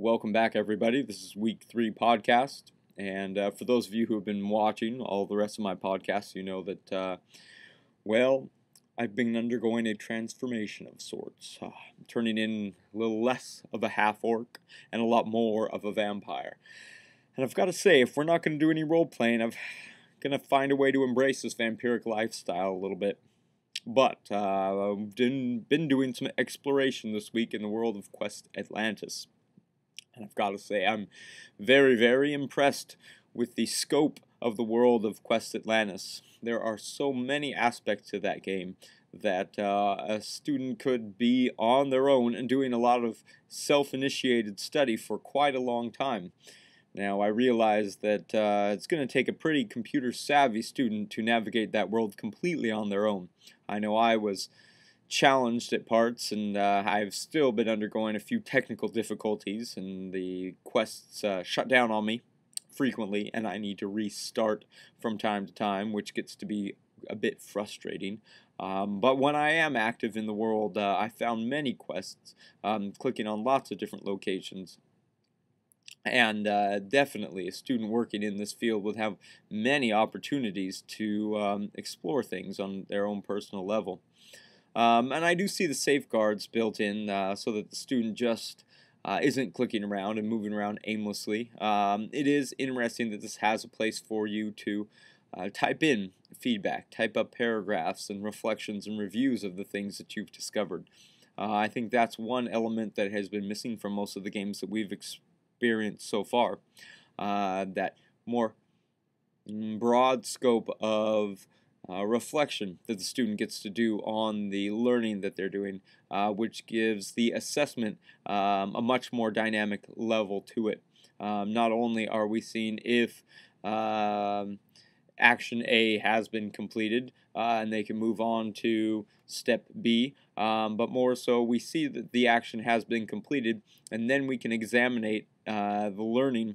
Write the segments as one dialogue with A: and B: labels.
A: Welcome back, everybody. This is week 3 podcast. And for those of you who have been watching all the rest of my podcasts, you know that, I've been undergoing a transformation of sorts, turning in a little less of a half-orc and a lot more of a vampire. And I've got to say, if we're not going to do any role-playing, I'm going to find a way to embrace this vampiric lifestyle a little bit. But I've been doing some exploration this week in the world of Quest Atlantis. And I've got to say, I'm very, very impressed with the scope of the world of Quest Atlantis. There are so many aspects to that game that a student could be on their own and doing a lot of self-initiated study for quite a long time. Now, I realize that it's going to take a pretty computer-savvy student to navigate that world completely on their own. I know I was challenged at parts, and I've still been undergoing a few technical difficulties, and the quests shut down on me frequently, and I need to restart from time to time, which gets to be a bit frustrating. But when I am active in the world, I found many quests, clicking on lots of different locations. And definitely a student working in this field would have many opportunities to explore things on their own personal level. And I do see the safeguards built in so that the student just isn't clicking around and moving around aimlessly. It is interesting that this has a place for you to type in feedback, type up paragraphs and reflections and reviews of the things that you've discovered. I think that's one element that has been missing from most of the games that we've experienced so far. That more broad scope of reflection that the student gets to do on the learning that they're doing, which gives the assessment a much more dynamic level to it. Not only are we seeing if action A has been completed and they can move on to step B, but more so we see that the action has been completed, and then we can examine the learning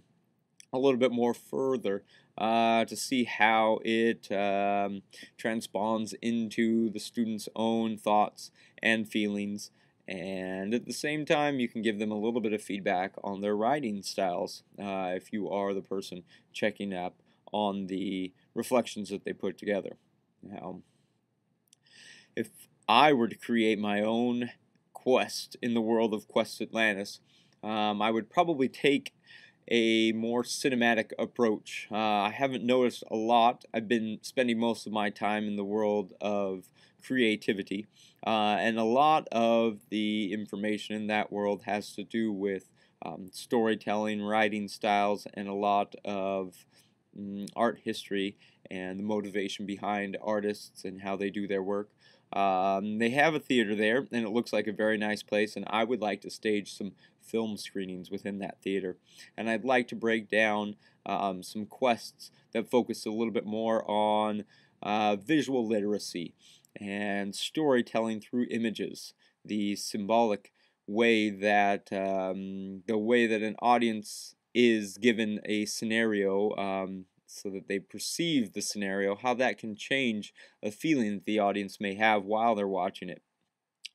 A: a little bit more further to see how it transponds into the student's own thoughts and feelings. And at the same time, you can give them a little bit of feedback on their writing styles if you are the person checking up on the reflections that they put together. Now, if I were to create my own quest in the world of Quest Atlantis, I would probably take a more cinematic approach. I haven't noticed a lot. I've been spending most of my time in the world of creativity, and a lot of the information in that world has to do with storytelling, writing styles, and a lot of art history and the motivation behind artists and how they do their work. They have a theater there, and it looks like a very nice place, and I would like to stage some film screenings within that theater. And I'd like to break down some quests that focus a little bit more on visual literacy and storytelling through images, the symbolic way that an audience is given a scenario so that they perceive the scenario, how that can change a feeling that the audience may have while they're watching it.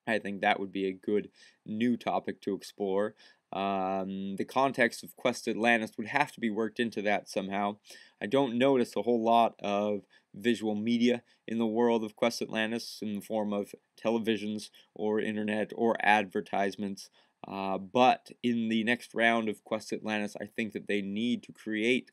A: I think that would be a good new topic to explore. The context of Quest Atlantis would have to be worked into that somehow. I don't notice a whole lot of visual media in the world of Quest Atlantis in the form of televisions or internet or advertisements. But in the next round of Quest Atlantis, I think that they need to create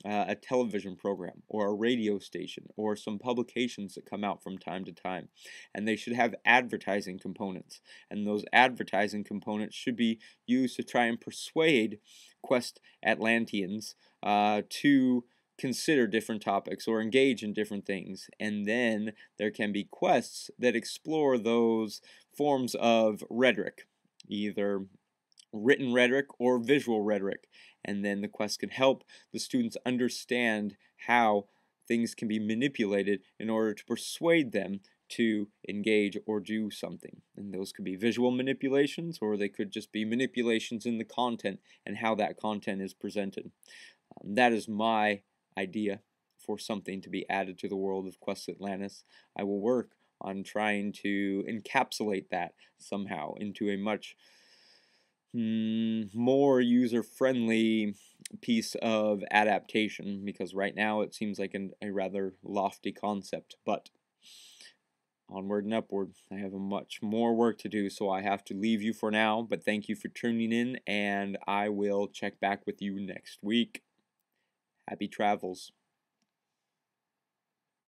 A: a television program or a radio station or some publications that come out from time to time, and they should have advertising components, and those advertising components should be used to try and persuade Quest Atlanteans to consider different topics or engage in different things. And then there can be quests that explore those forms of rhetoric, either written rhetoric or visual rhetoric, and then the quest can help the students understand how things can be manipulated in order to persuade them to engage or do something. And those could be visual manipulations, or they could just be manipulations in the content and how that content is presented. That is my idea for something to be added to the world of Quest Atlantis. I will work on trying to encapsulate that somehow into a much more user-friendly piece of adaptation, because right now it seems like a rather lofty concept, but onward and upward. I have a much more work to do, so I have to leave you for now, but thank you for tuning in, and I will check back with you next week. Happy travels.